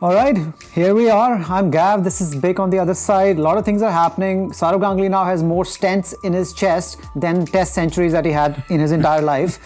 All right, here we are. I'm Gav. This is Big on the other side. A lot of things are happening. Saurav Ganguly now has more stents in his chest than test centuries that he had in his entire life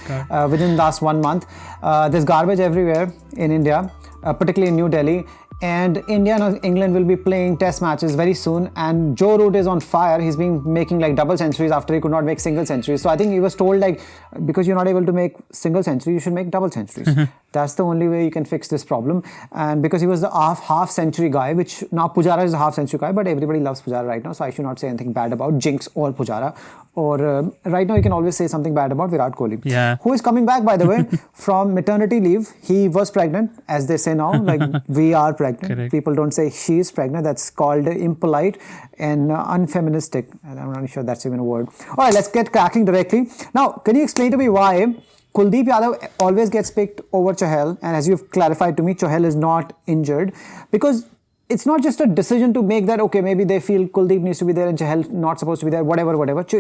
within the last 1 month. There's garbage everywhere in India, particularly in New Delhi. And India and England will be playing test matches very soon. And Joe Root is on fire. He's been making like double centuries after he could not make single centuries. So I think he was told like, because you're not able to make single century, you should make double centuries. That's the only way you can fix this problem. And because he was the half century guy, which now Pujara is a half century guy, but everybody loves Pujara right now. So I should not say anything bad about Jinx or Pujara. Or right now you can always say something bad about Virat Kohli, who is coming back, by the way, from maternity leave. He was pregnant, as they say now, like we are pregnant. Correct. People don't say she is pregnant. That's called impolite and unfeministic. And I'm not sure that's even a word. All right, let's get cracking directly. Now, can you explain to me why Kuldeep Yadav always gets picked over Chahal? And as you've clarified to me, Chahal is not injured. Because it's not just a decision to make that, okay, maybe they feel Kuldeep needs to be there and Chahal not supposed to be there, whatever.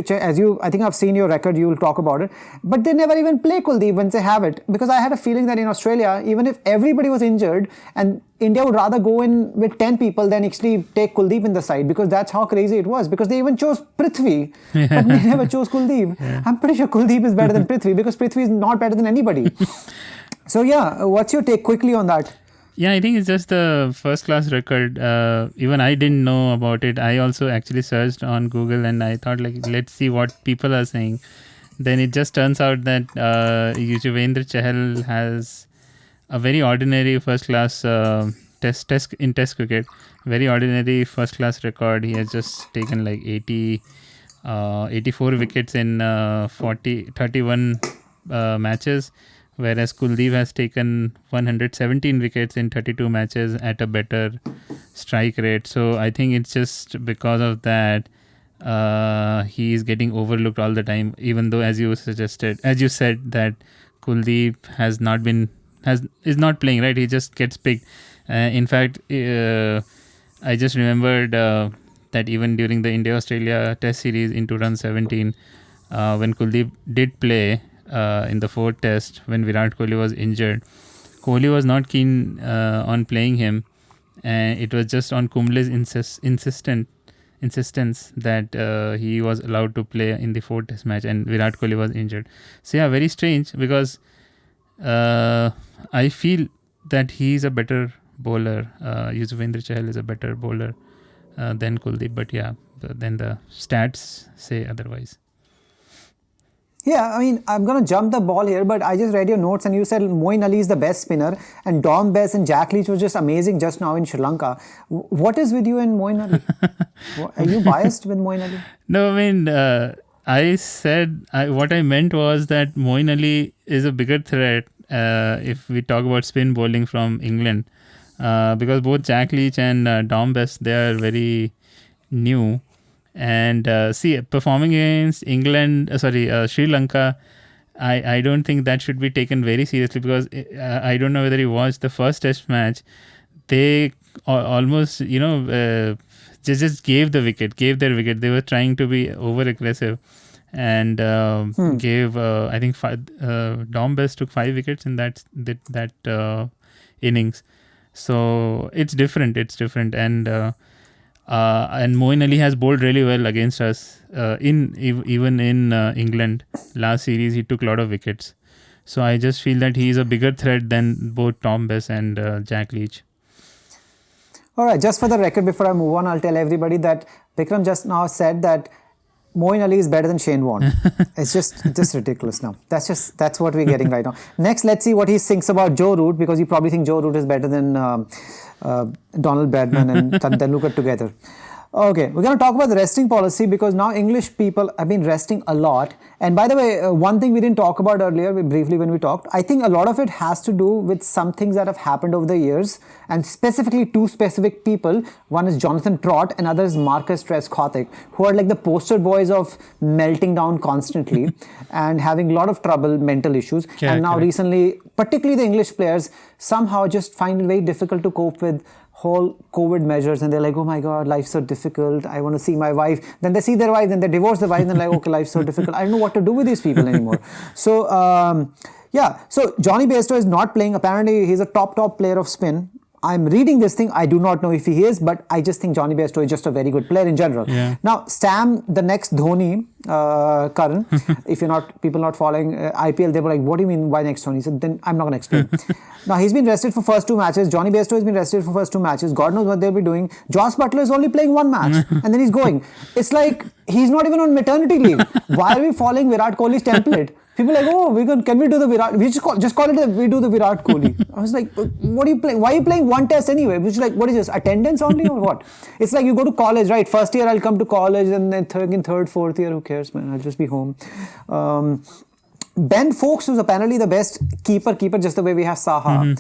As I think I've seen your record, you'll talk about it. But they never even play Kuldeep once they have it. Because I had a feeling that in Australia, even if everybody was injured and India would rather go in with 10 people than actually take Kuldeep in the side, because that's how crazy it was. Because they even chose Prithvi, but they never chose Kuldeep. Yeah. I'm pretty sure Kuldeep is better than Prithvi because Prithvi is not better than anybody. So yeah, what's your take quickly on that? Yeah, I think it's just the first class record. Even I didn't know about it. I also actually searched on Google and I thought like, let's see what people are saying. Then it just turns out that Yuzvendra Chahal has a very ordinary first class test cricket. Very ordinary first class record. He has just taken like 84 wickets in 31 matches. Whereas Kuldeep has taken 117 wickets in 32 matches at a better strike rate. So I think it's just because of that he is getting overlooked all the time. Even though, as you said, that Kuldeep is not playing, right? He just gets picked. In fact, I just remembered that even during the India-Australia Test series in 2017, when Kuldeep did play. In the fourth test when Virat Kohli was injured, Kohli was not keen on playing him, and it was just on Kumble's insistence that he was allowed to play in the fourth test match, and Virat Kohli was injured. So yeah, very strange, because I feel that he's a better bowler. Yuzvendra Chahal is a better bowler than Kuldeep, but yeah, then the stats say otherwise. Yeah, I mean, I'm going to jump the ball here, but I just read your notes and you said Moeen Ali is the best spinner and Dom Bess and Jack Leach was just amazing just now in Sri Lanka. What is with you and Moeen Ali? Are you biased with Moeen Ali? No, I mean, I said, what I meant was that Moeen Ali is a bigger threat if we talk about spin bowling from England. Because both Jack Leach and Dom Bess, they are very new. And performing against Sri Lanka, I don't think that should be taken very seriously, because I don't know whether you watched the first test match. They almost, just gave their wicket. They were trying to be over-aggressive and gave, I think, Dom Bess took 5 wickets in that innings. So it's different. And Moeen Ali has bowled really well against us. Even in England last series, he took a lot of wickets. So I just feel that he is a bigger threat than both Dom Bess and Jack Leach. All right, just for the record, before I move on, I'll tell everybody that Vikram just now said that Moeen Ali is better than Shane Warne. It's just ridiculous now. That's what we're getting right now. Next, let's see what he thinks about Joe Root, because you probably think Joe Root is better than Donald Bradman and Tendulkar together. Okay, we're going to talk about the resting policy, because now English people have been resting a lot. And by the way, one thing we didn't talk about earlier, briefly when we talked, I think a lot of it has to do with some things that have happened over the years, and specifically two specific people. One is Jonathan Trott, and other is Marcus Trescothick, who are like the poster boys of melting down constantly and having a lot of trouble, mental issues. And now recently, particularly the English players, somehow just find it very difficult to cope with whole COVID measures, and they're like, oh my God, life's so difficult. I want to see my wife. Then they see their wife, then they divorce the wife, and they're like, okay, life's so difficult. I don't know what to do with these people anymore. So, so Johnny Bairstow is not playing. Apparently, he's a top player of spin. I'm reading this thing. I do not know if he is, but I just think Johnny Bairstow is just a very good player in general. Yeah. Now, Stam, the next Dhoni, Karan, if you're not, people not following IPL, they were like, what do you mean, why next Dhoni? So then I'm not going to explain. Now, he's been rested for first 2 matches. Johnny Bairstow has been rested for first 2 matches. God knows what they'll be doing. Joss Butler is only playing 1 match and then he's going. It's like, he's not even on maternity leave. Why are we following Virat Kohli's template? People are like, oh, can we do the Virat? We just call it we do the Virat Kohli. I was like, what are you playing? Why are you playing 1 test anyway? Which is like, what is this? Attendance only or what? It's like you go to college, right? First year I'll come to college, and then third, fourth year, who cares, man? I'll just be home. Ben Foakes, who's apparently the best keeper, just the way we have Saha.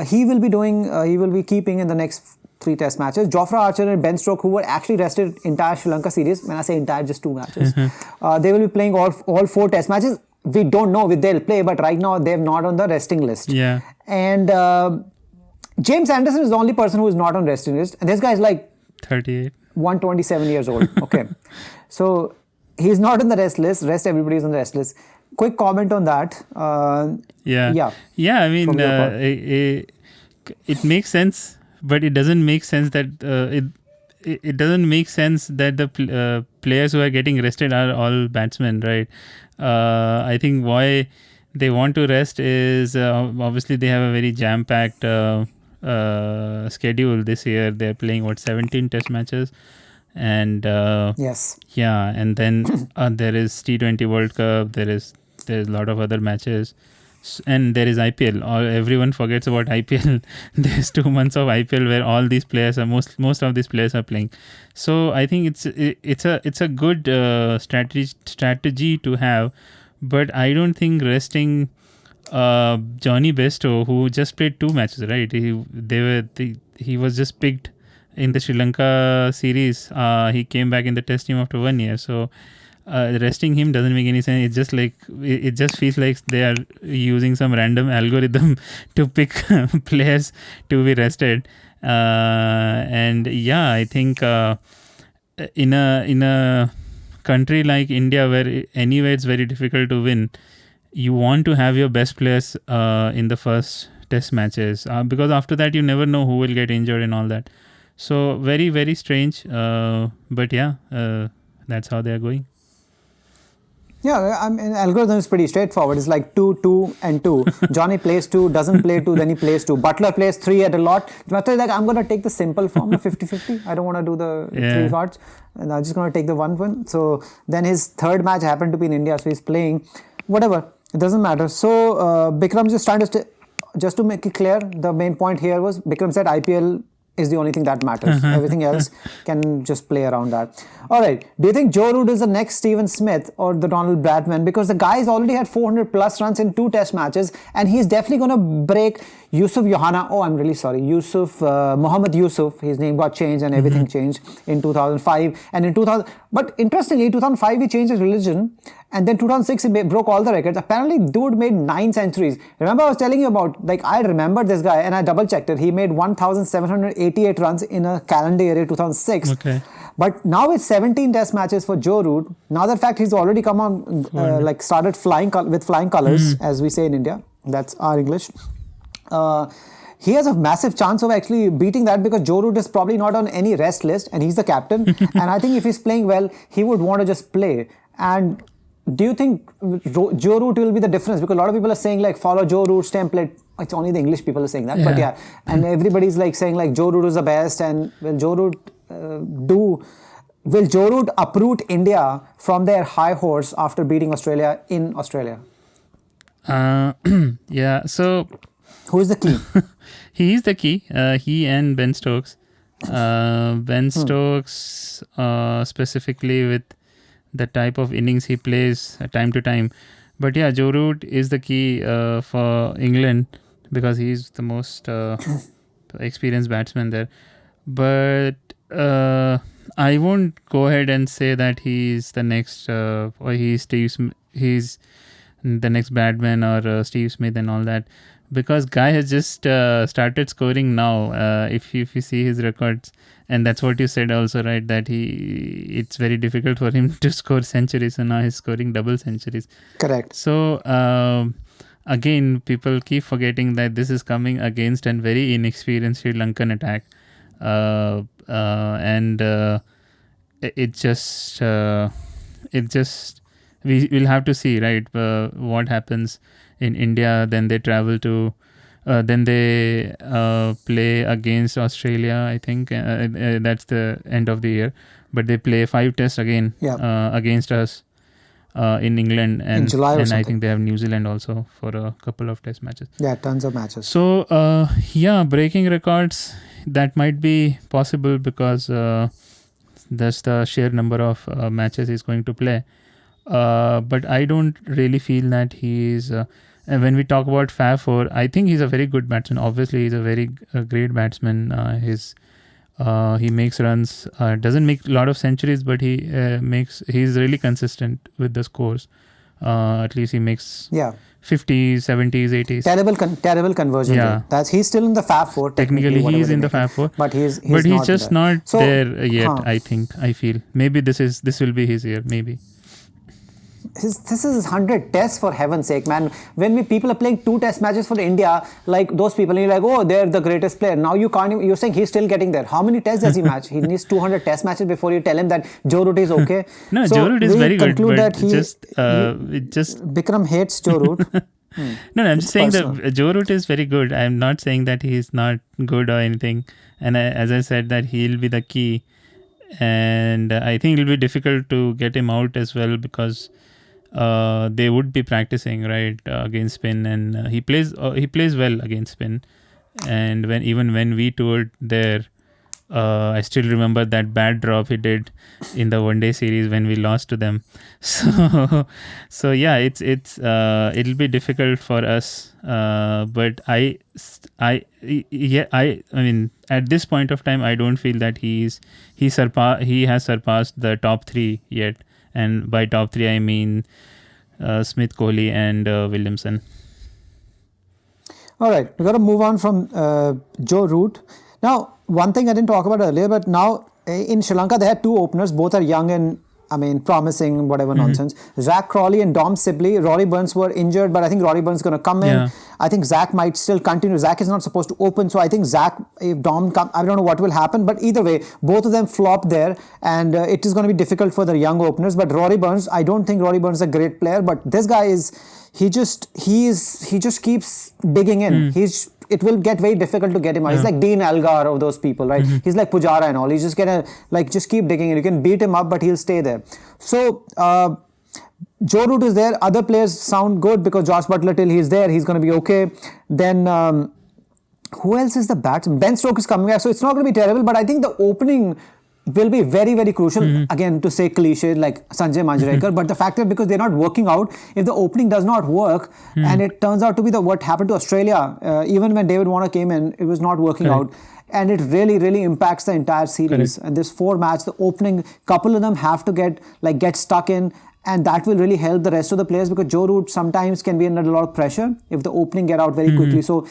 He will be keeping in the next 3 test matches. Jofra Archer and Ben Stokes, who were actually rested entire Sri Lanka series. When I say entire, just 2 matches. They will be playing all 4 test matches. We don't know if they'll play, but right now they're not on the resting list. Yeah. And James Anderson is the only person who is not on resting list. And this guy is like 38. 127 years old. Okay. So he's not on the rest list. Everybody is on the rest list. Quick comment on that. Yeah. I mean, it makes sense, but it doesn't make sense that it doesn't make sense that the players who are getting rested are all batsmen, right? I think why they want to rest is obviously they have a very jam-packed schedule this year. They're playing 17 test matches, and yes, yeah, and then there is T20 World Cup. There's a lot of other matches, and there is IPL. Everyone forgets about IPL. There's 2 months of IPL where all these players are most of these players are playing. So I think it's a good strategy to have, but I don't think resting Johnny Bairstow, who just played 2 matches, right? He was just picked in the Sri Lanka series. He came back in the test team after 1 year. So resting him doesn't make any sense. It's just like it just feels like they are using some random algorithm to pick players to be rested. And yeah, I think in a country like India, where anyway it's very difficult to win, you want to have your best players in the first test matches, because after that you never know who will get injured and all that. So very, very strange, but yeah, that's how they're going. Yeah, I mean, algorithm is pretty straightforward. It's like 2, 2, and 2. Johnny plays 2, doesn't play 2, then he plays 2. Butler plays 3 at a lot. Butler is like, I'm going to take the simple form of 50-50. I don't want to do the 3 parts. And I'm just going to take the 1. So then his 3rd match happened to be in India, so he's playing. Whatever, it doesn't matter. So Bikram just trying to just to make it clear, the main point here was Bikram said IPL is the only thing that matters. Everything else can just play around that. All right. Do you think Joe Root is the next Steven Smith or the Donald Bradman? Because the guy's already had 400 plus runs in 2 test matches, and he's definitely going to break Yusuf Yohana. Oh, I'm really sorry. Mohammed Yusuf. His name got changed and everything changed in 2005. And in 2000, but interestingly, 2005 he changed his religion, and then 2006 he broke all the records. Apparently, dude made 9 centuries. Remember, I was telling you about, like, I remember this guy and I double checked it. He made 1,788 runs in a calendar year 2006. Okay. But now it's 17 test matches for Joe Root. Now the fact he's already come on, started flying with flying colors, as we say in India. That's our English. He has a massive chance of actually beating that, because Joe Root is probably not on any rest list and he's the captain. And I think if he's playing well, he would want to just play. And do you think Joe Root will be the difference? Because a lot of people are saying, like, follow Joe Root's template. It's only the English people are saying that. Yeah. But yeah, and everybody's like saying, like, Joe Root is the best. And will Joe Root uproot India from their high horse after beating Australia in Australia? Yeah, so who is the key? He is the key. He and Ben Stokes. Ben Stokes, specifically with the type of innings he plays time to time. But yeah, Joe Root is the key for England, because he's the most experienced batsman there. But I won't go ahead and say that he's the next, or he's the next Bradman or Steve Smith and all that, because guy has just started scoring now. If you see his records, and that's what you said also, right, that it's very difficult for him to score centuries, and now he's scoring double centuries. Correct. So again, people keep forgetting that this is coming against a very inexperienced Sri Lankan attack. And it just we will have to see, right, what happens in India. Then they travel to then they play against Australia, I think. That's the end of the year, but they play 5 tests again against us in England, and in July or and I something. think they have New Zealand also for a couple of test matches. Yeah, tons of matches. So breaking records, that might be possible because that's the sheer number of matches he's going to play. But I don't really feel that he is. And when we talk about Fab 4, I think he's a very good batsman. Obviously, he's a very great batsman. He makes runs. Doesn't make a lot of centuries, but he's really consistent with the scores. At least he makes 50s, 70s, 80s. Terrible conversion. Yeah. He's still in the Fab 4. Technically he is in the Fab 4. But he's just not there yet, I feel. Maybe this will be his year, maybe. This is 100 tests, for heaven's sake, man. When people are playing 2 test matches for India, like those people, and you're like, oh, they're the greatest player. Now you're saying he's still getting there. How many tests does he match? He needs 200 test matches before you tell him that Joe Root is okay. No, Joe Root is very good, but that Bikram hates Joe Root. No, I'm just saying that Joe Root is very good. I'm not saying that he's not good or anything. And as I said, that he'll be the key. And I think it'll be difficult to get him out as well, because they would be practicing, right, against spin, and he plays well against spin. And when we toured there, I still remember that bad drop he did in the one day series when we lost to them. So yeah, it'll be difficult for us. But I mean, at this point of time, I don't feel that he has surpassed the top 3 yet. And by top 3, I mean Smith, Kohli, and Williamson. All right, we got to move on from Joe Root. Now, one thing I didn't talk about earlier, but now in Sri Lanka, they had 2 openers. Both are young and, promising, whatever nonsense. Zach Crawley and Dom Sibley. Rory Burns were injured, but I think Rory Burns is going to come in. I think Zach might still continue. Zach is not supposed to open, so I think Zach, if Dom come, I don't know what will happen, but either way, both of them flop there, and it is going to be difficult for the young openers. But Rory Burns, I don't think Rory Burns is a great player, but this guy he just keeps digging in. It will get very difficult to get him out. He's like Dean Elgar of those people, right? He's like Pujara and all. He's just gonna just keep digging in. You can beat him up, but he'll stay there. So Joe Root is there. Other players sound good because Josh Butler, till he's there, he's gonna be okay. Then who else is the batsman? Ben Stokes is coming back, so it's not gonna be terrible. But I think the opening will be very, very crucial. Again, to say cliche like Sanjay Manjrekar, but the fact is, because they're not working out, if the opening does not work, and it turns out to be what happened to Australia, even when David Warner came in, it was not working out. And it really, really impacts the entire series. And this 4 match, the opening, couple of them have to get stuck in, and that will really help the rest of the players, because Joe Root sometimes can be under a lot of pressure if the opening get out very quickly. So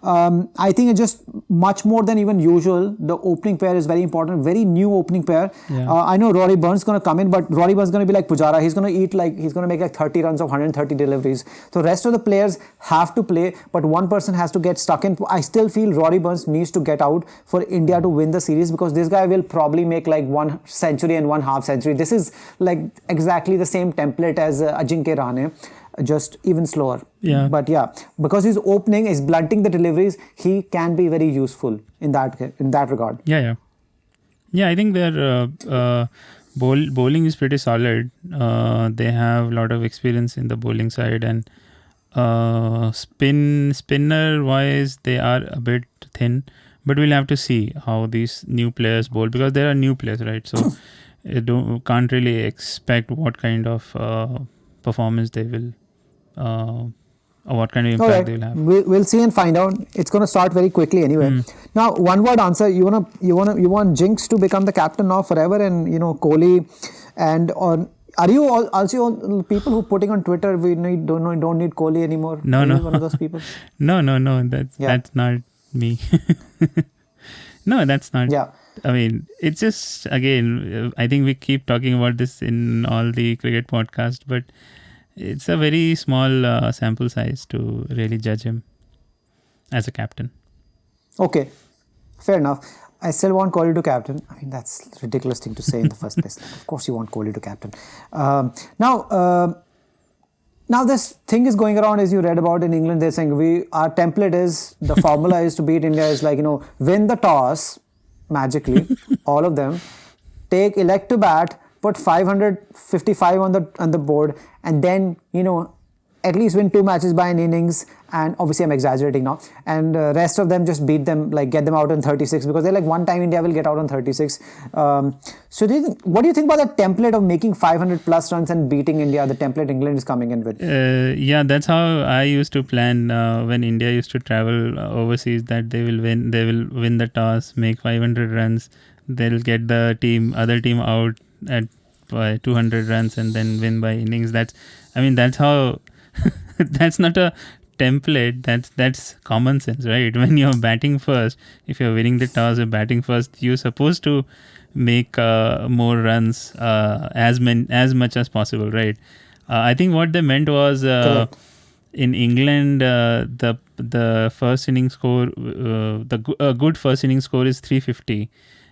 I think it's just much more than even usual. The opening pair is very important. Very new opening pair. I know Rory Burns is going to come in, but Rory Burns is going to be like Pujara. He's going to make 30 runs of 130 deliveries. So the rest of the players have to play, but one person has to get stuck in. I still feel Rory Burns needs to get out for India to win the series, because this guy will probably make 1 century and 1 half century. This is exactly the same template as Ajinkya Rahane. Just even slower. But because his opening is blunting the deliveries, he can be very useful in that regard. I think their bowling is pretty solid. They have a lot of experience in the bowling side, and spinner wise, they are a bit thin. But we'll have to see how these new players bowl, because there are new players, right? So can't really expect what kind of performance they will. Or what kind of impact they will have. We'll see and find out. It's going to start very quickly anyway. Now, one word answer. You want Jinx to become the captain now forever, and Kohli, and are you also people who putting on Twitter we don't need Kohli anymore? No. Are you one of those people? No. That's not me. No, that's not. I mean, it's just, again, I think we keep talking about this in all the cricket podcasts, but it's a very small sample size to really judge him as a captain. Okay, fair enough. I still want Kohli to captain. I mean, that's a ridiculous thing to say in the first place. Like, of course, you want Kohli to captain. Now this thing is going around, as you read about in England. They're saying our template is, the formula is to beat India is like, win the toss magically, all of them, elect to bat, put 555 on the board, and then at least win 2 matches by an innings. And obviously I'm exaggerating now, and rest of them just beat them, like get them out on 36, because they're like, one time India will get out on 36. So what do you think about the template of making 500 plus runs and beating India, the template England is coming in with? Yeah, that's how I used to plan when India used to travel overseas, that they will win the toss, make 500 runs, they'll get the other team out at by 200 runs and then win by innings. That's how that's not a template, that's common sense, right? When you're batting first, if you're winning the toss, you're batting first, you're supposed to make more runs, as much as possible, right? I think what they meant was in England, the first inning score, a good first inning score is 350,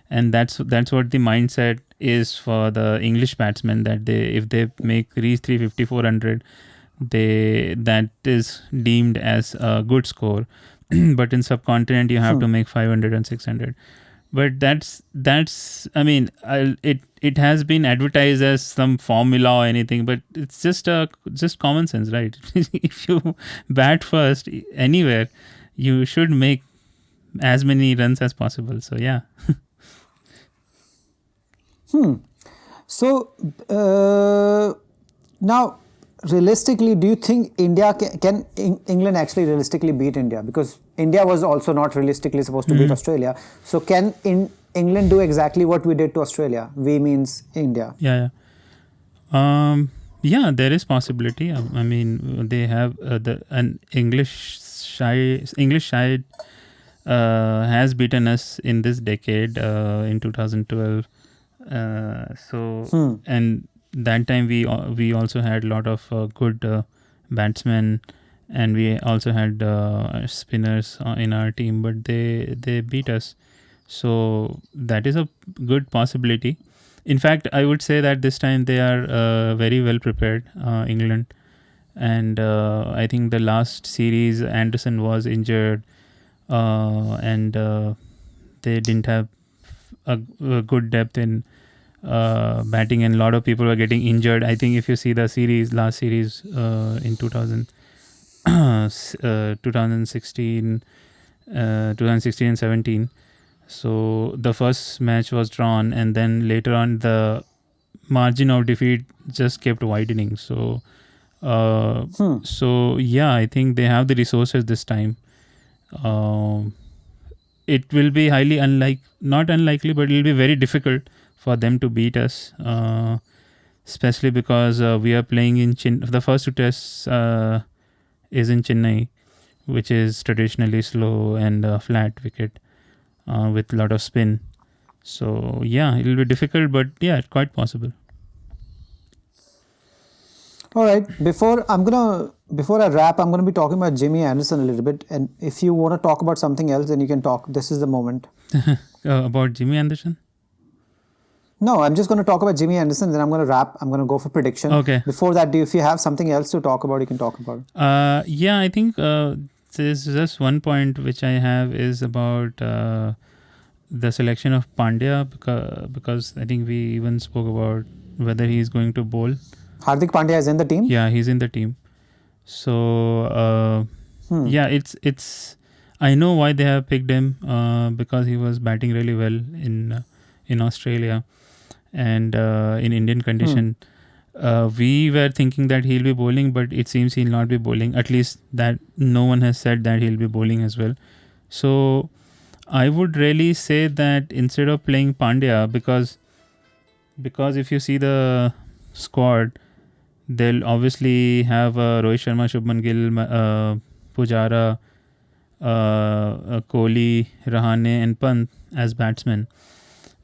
and that's what the mindset is for the English batsmen, that if they reach 350, 400, that is deemed as a good score. But in subcontinent you have to make 500 and 600. But that's it has been advertised as some formula or anything, but it's just common sense, right? If you bat first anywhere, you should make as many runs as possible. So yeah. So now, realistically, do you think can England actually realistically beat India? Because India was also not realistically supposed to beat Australia. So can England do exactly what we did to Australia? We means India. Yeah. There is possibility. I mean, they have an English side has beaten us in this decade, in 2012. And that time we also had a lot of good batsmen, and we also had spinners in our team, but they beat us. So that is a good possibility. In fact, I would say that this time they are very well prepared, England. And I think the last series Anderson was injured, and they didn't have a good depth in batting, and a lot of people were getting injured. I think if you see the last series in 2016 and 17, so the first match was drawn, and then later on the margin of defeat just kept widening. So I think they have the resources this time. It will be not unlikely, but it will be very difficult for them to beat us, especially because we are playing in the first 2 tests is in Chennai, which is traditionally slow and flat wicket with a lot of spin. So yeah, it will be difficult, but yeah, quite possible. All right. Before I wrap, I'm gonna be talking about Jimmy Anderson a little bit, and if you want to talk about something else, then you can talk. This is the moment. About Jimmy Anderson? No, I'm just going to talk about Jimmy Anderson, then I'm going to wrap. I'm going to go for prediction. Okay. Before that, if you have something else to talk about, you can talk about it. Yeah, I think there's just one point which I have is about the selection of Pandya, because I think we even spoke about whether he's going to bowl. Hardik Pandya is in the team? Yeah, he's in the team. So yeah, it's I know why they have picked him, because he was batting really well in Australia. And in Indian condition, we were thinking that he'll be bowling, but it seems he'll not be bowling. At least that no one has said that he'll be bowling as well. So I would really say that instead of playing Pandya, because if you see the squad, they'll obviously have Rohit Sharma, Shubman Gill, Pujara, Kohli, Rahane and Pant as batsmen.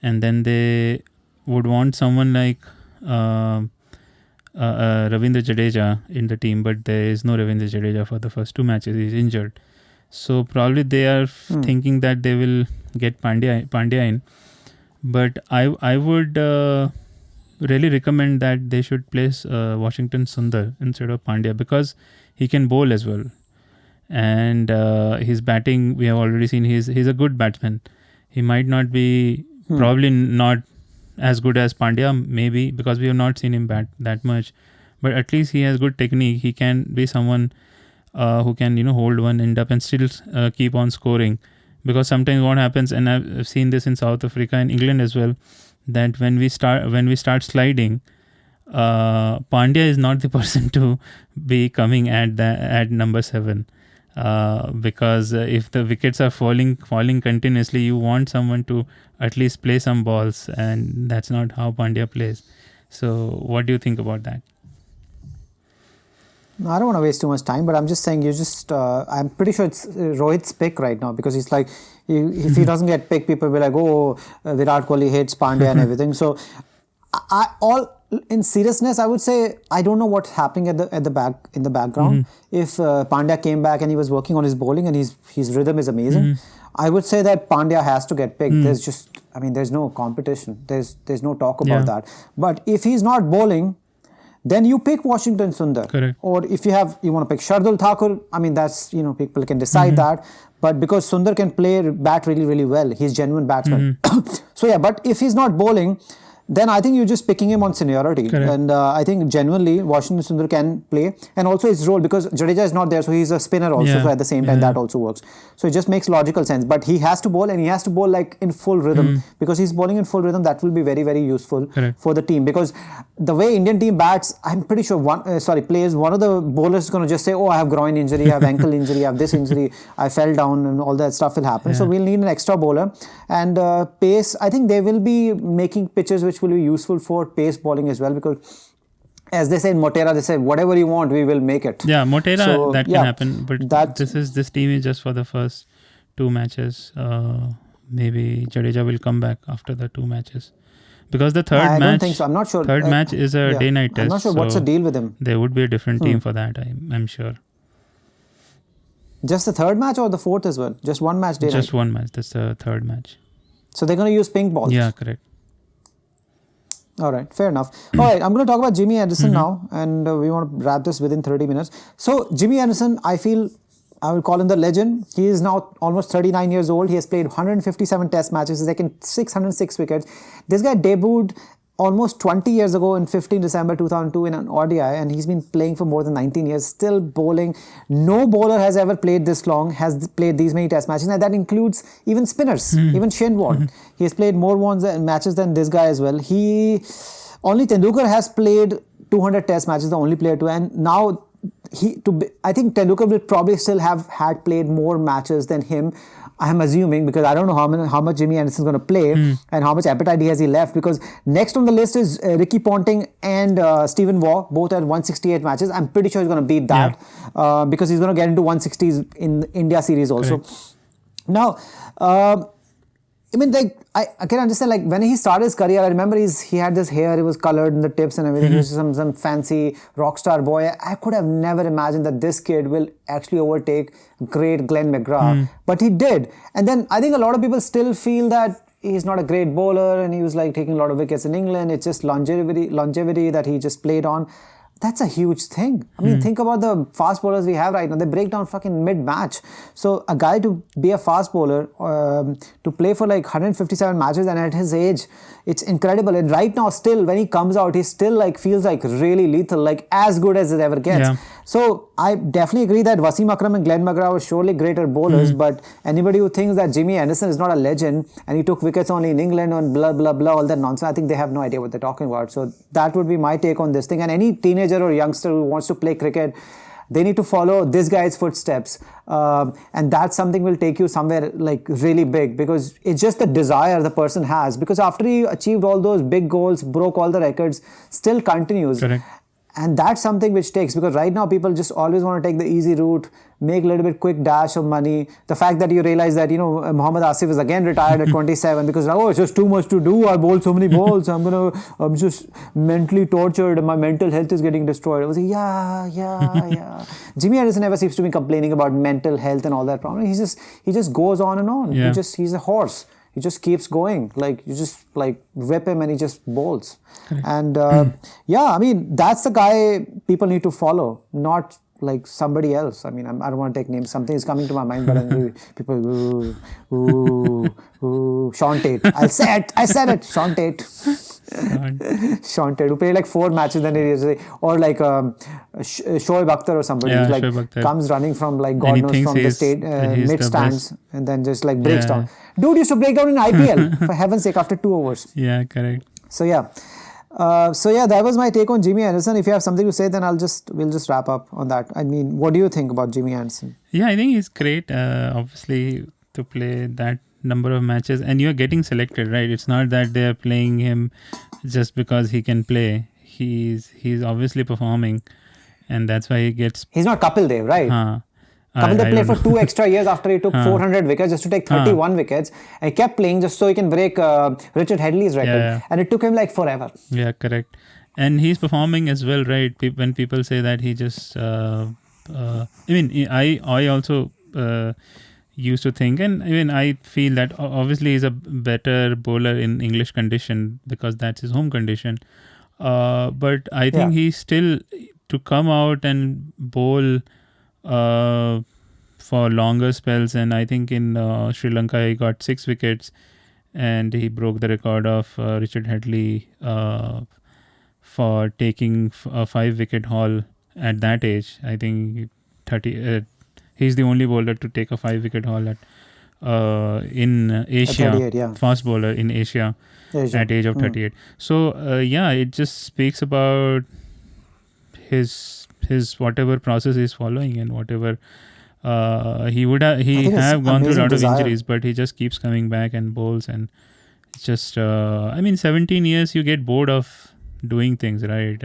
And then they would want someone like Ravindra Jadeja in the team, but there is no Ravindra Jadeja for the first 2 matches. He's injured. So probably they are thinking that they will get Pandya in. But I would really recommend that they should place Washington Sundar instead of Pandya, because he can bowl as well. And his batting, we have already seen, he's a good batsman. He might not be, probably not as good as Pandya, maybe, because we have not seen him bat that much. But at least he has good technique. He can be someone who can, hold one end up and still keep on scoring. Because sometimes what happens, and I've seen this in South Africa and England as well, that when we start sliding, Pandya is not the person to be coming at number 7. Because if the wickets are falling continuously, you want someone to at least play some balls, and that's not how Pandya plays. So what do you think about that? I don't want to waste too much time, but I'm just saying I'm pretty sure it's Rohit's pick right now, because he's like, if he doesn't get picked, people will be like, oh, Virat Kohli hates Pandya and everything. So in seriousness, I would say I don't know what's happening in the background. If Pandya came back and he was working on his bowling and his rhythm is amazing, I would say that Pandya has to get picked. There's no competition. There's no talk about that. But if he's not bowling, then you pick Washington Sundar. Correct. Or if you want to pick Shardul Thakur, that's, people can decide that. But because Sundar can bat really, really well, he's genuine batsman. So yeah, but if he's not bowling, then I think you're just picking him on seniority. Correct. And I think genuinely Washington Sundar can play. And also his role, because Jadeja is not there, so he's a spinner also. So at the same time, that also works. So it just makes logical sense. But he has to bowl, and he has to bowl like in full rhythm. Because he's bowling in full rhythm, that will be very, very useful for the team. Because the way Indian team bats, I'm pretty sure players, one of the bowlers is going to just say, oh, I have groin injury, I have ankle injury, I have this injury, I fell down, and all that stuff will happen. So we'll need an extra bowler. And pace, I think they will be making pitches which will be useful for pace bowling as well, because as they say in Motera, they say whatever you want, we will make it. Yeah, Motera, that can happen. But this team is just for the first 2 matches. Maybe Jadeja will come back after the 2 matches. Because the third match, I don't think so. I'm not sure. Third match is a day-night test. I'm not sure what's the deal with him. There would be a different team for that, I'm sure. Just the third match or the fourth as well? Just one match day-night? Just one match. That's the third match. So they're going to use pink balls? Yeah, correct. All right, fair enough. All right, I'm going to talk about Jimmy Anderson now, and we want to wrap this within 30 minutes. So Jimmy Anderson, I feel I will call him the legend. He is now almost 39 years old. He has played 157 test matches. He's taken 606 wickets. This guy debuted almost 20 years ago in 15 December 2002 in an ODI, and he's been playing for more than 19 years, still bowling. No bowler has ever played this long, has played these many test matches, and that includes even spinners, even Shane Warne. He has played more matches than this guy as well. Only Tendulkar has played 200 test matches, the only player to, and now I think Tendulkar will probably still have had played more matches than him. I'm assuming, because I don't know how much Jimmy Anderson is going to play and how much appetite he has left, because next on the list is Ricky Ponting and Stephen Waugh, both at 168 matches. I'm pretty sure he's going to beat that because he's going to get into 160s in India series also. Correct. Now, I can understand, like, when he started his career, I remember he had this hair, it was colored in the tips and everything. He was some fancy rock star boy. I could have never imagined that this kid will actually overtake great Glenn McGrath. But he did. And then I think a lot of people still feel that he's not a great bowler and he was like taking a lot of wickets in England. It's just longevity that he just played on. That's a huge thing. I mean, think about the fast bowlers we have right now. They break down fucking mid-match. So a guy to be a fast bowler, to play for like 157 matches, and at his age, it's incredible. And right now, still, when he comes out, he still like feels like really lethal, like as good as it ever gets. Yeah. So I definitely agree that Wasim Akram and Glenn McGrath were surely greater bowlers, but anybody who thinks that Jimmy Anderson is not a legend and he took wickets only in England and blah, blah, blah, all that nonsense, I think they have no idea what they're talking about. So that would be my take on this thing. And any teenager or youngster who wants to play cricket, they need to follow this guy's footsteps. And that's something will take you somewhere like really big, because it's just the desire the person has. Because after he achieved all those big goals, broke all the records, still continues. Correct. And that's something which takes, because right now people just always want to take the easy route, make a little bit quick dash of money. The fact that you realize that, Muhammad Asif is again retired at 27 because, it's just too much to do. I bowled so many balls. I'm just mentally tortured. My mental health is getting destroyed. I was like, yeah. Jimmy Anderson never seems to be complaining about mental health and all that problem. He just goes on and on. Yeah. He's a horse. He just keeps going. Like, you just whip him and he just bowls. Correct. And that's the guy people need to follow, not like somebody else. I don't want to take names. Something is coming to my mind, but people, Sean Tate. I said it, Sean Tate. Sean Tate, who played like 4 matches, then or like Shoaib Akhtar or somebody who comes running from like God knows from the state mid stands and then just like breaks down. Dude used to break down in IPL for heaven's sake after 2 overs. Yeah, correct. So that was my take on Jimmy Anderson. If you have something to say, then we'll just wrap up on that. What do you think about Jimmy Anderson? Yeah, I think he's great. Obviously, to play that number of matches, and you're getting selected, right? It's not that they're playing him just because he can play. He's obviously performing, and that's why he gets. He's not Kapil Dev, right? Kapil Dev played for 2 extra years after he took 400 wickets just to take 31 wickets, and he kept playing just so he can break Richard Headley's record, and it took him like forever. Yeah, correct. And he's performing as well, right? When people say that he just, I also used to think, and even I feel that obviously he's a better bowler in English condition because that's his home condition. But I think he's still to come out and bowl for longer spells, and I think in Sri Lanka he got 6 wickets and he broke the record of Richard Headley for taking a 5-wicket haul at that age. I think 30 he's the only bowler to take a 5-wicket haul in Asia, fast bowler in Asia at age of 38. So it just speaks about his whatever process he's following and whatever he have gone through a lot of injuries, but he just keeps coming back and bowls, and it's just 17 years you get bored of doing things, right?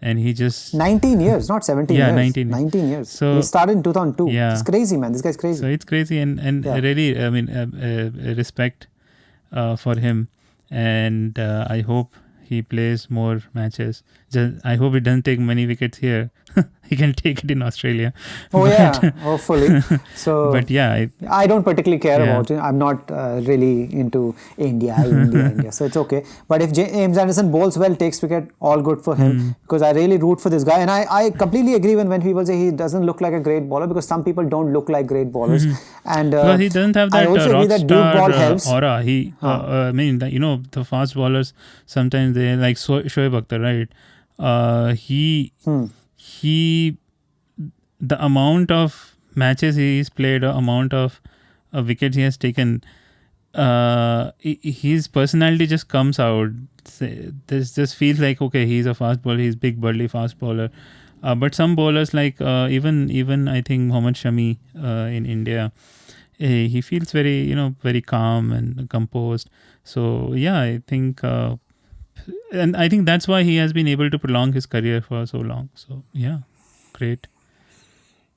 And he just 19 years, not 17 years. 19 years. So he started in 2002. It's crazy, man. This guy's crazy. So it's crazy, and really, respect for him, and I hope he plays more matches. I hope he doesn't take many wickets here. He can take it in Australia. Hopefully. So, but I don't particularly care about it. I'm not really into India. So it's okay. But if James Anderson bowls well, takes wicket, all good for him, because I really root for this guy. And I completely agree when people say he doesn't look like a great bowler, because some people don't look like great bowlers. And because he doesn't have that rock star aura. He, the fast bowlers, sometimes they like Shoaib Akhtar, right? The amount of matches he's played, the amount of wickets he has taken, his personality just comes out. This just feels like, okay, he's a fast bowler, he's big, burly fast bowler. But some bowlers like even I think Mohammad Shami in India, he feels very very calm and composed. So I think. And I think that's why he has been able to prolong his career for so long. So, great.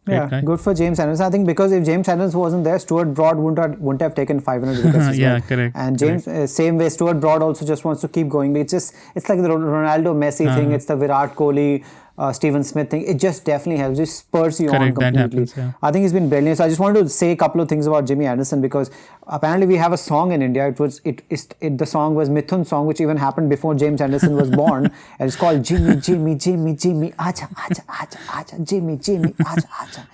Guy. Good for James Anderson. I think because if James Anderson wasn't there, Stuart Broad wouldn't have taken 500 wickets as well. Correct. And James, same way, Stuart Broad also just wants to keep going. It's like the Ronaldo Messi thing. It's the Virat Kohli, Stephen Smith thing. It just definitely helps. It spurs you on completely. That happens, I think he's been brilliant. So I just wanted to say a couple of things about Jimmy Anderson, because apparently we have a song in India. The song was Mithun's song, which even happened before James Anderson was born. And it's called Jimmy, Jimmy, Jimmy, Jimmy, Acha, Acha, Acha, Acha, Jimmy, Jimmy, Acha, Acha.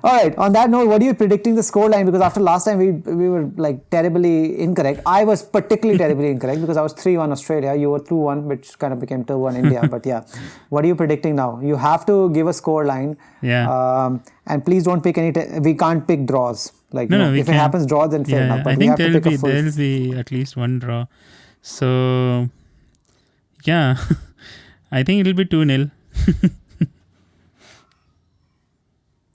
All right, on that note, what are you predicting the scoreline? Because after last time we were like terribly incorrect. I was particularly terribly incorrect because I was 3-1 Australia. You were 2-1, which kind of became 2-1 India. But what are you predicting now? You have to give a scoreline. And please don't pick we can't pick draws. Like, if it happens draw, then fair enough. But I think there'll be at least one draw. So, I think it'll be 2-0.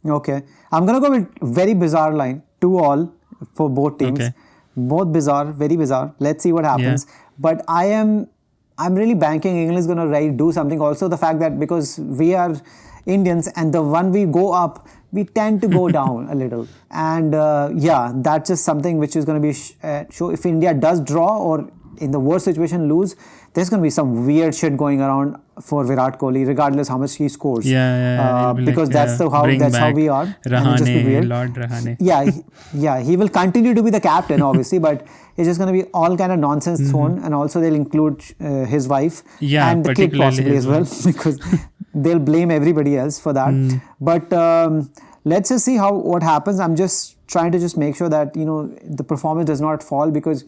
Okay. I'm going to go with very bizarre line. 2-all for both teams. Okay. Both bizarre, very bizarre. Let's see what happens. But I'm really banking England is going to do something. Also, the fact that because we are Indians and the one we go up, we tend to go down a little. And yeah, that's just something which is going to be show if India does draw or in the worst situation lose, there's going to be some weird shit going around for Virat Kohli, regardless how much he scores. It'll be because like, that's how we are. And it'll just be Rahane, weird. Lord Rahane. Yeah, he will continue to be the captain, obviously, but it's just going to be all kind of nonsense thrown, and also they'll include his wife and the kid possibly as well, because they'll blame everybody else for that. But let's just see what happens. I'm just trying to just make sure that the performance does not fall, because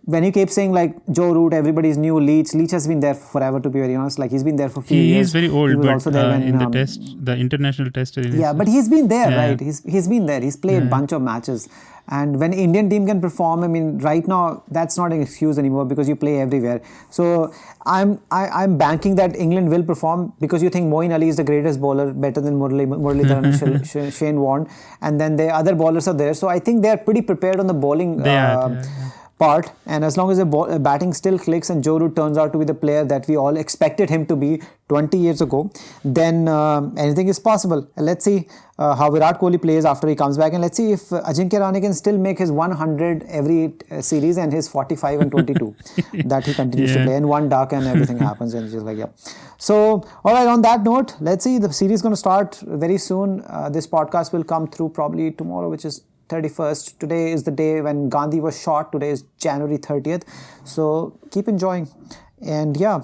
when you keep saying like Joe Root, everybody's new, Leach has been there forever, to be very honest. Like he's been there for a few years. He is very old, but also there in the the international test. Yeah, but he's been there, right? He's been there. He's played a bunch of matches. And when Indian team can perform, I mean, right now that's not an excuse anymore, because you play everywhere. So I'm banking that England will perform, because you think Moeen Ali is the greatest bowler, better than Muralidharan, Shane Warne, and then the other bowlers are there. So I think they're pretty prepared on the bowling part, and as long as the batting still clicks and Joe Root turns out to be the player that we all expected him to be 20 years ago, then anything is possible. Let's see how Virat Kohli plays after he comes back, and let's see if Ajinkya Rahane can still make his 100 every series and his 45 and 22 that he continues to play, and one duck and everything happens, and just like So all right, on that note, let's see, the series is going to start very soon. This podcast will come through probably tomorrow, which is 31st. Today is the day when Gandhi was shot. Today is January 30th. So keep enjoying. And yeah,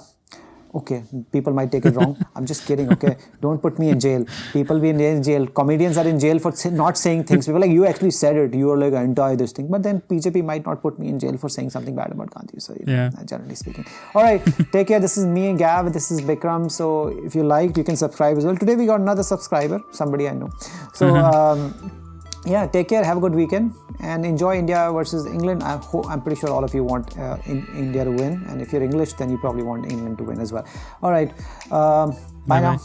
okay, people might take it wrong. I'm just kidding, okay? Don't put me in jail. People be in jail. Comedians are in jail for not saying things. People are like, you actually said it. You are like anti this thing. But then BJP might not put me in jail for saying something bad about Gandhi. So, generally speaking. All right, take care. This is me and Gav. This is Bikram. So if you liked, you can subscribe as well. Today we got another subscriber. Somebody I know. So, yeah, take care, have a good weekend, and enjoy India versus England. I'm pretty sure all of you want India to win, and if you're English, then you probably want England to win as well. All right, bye now.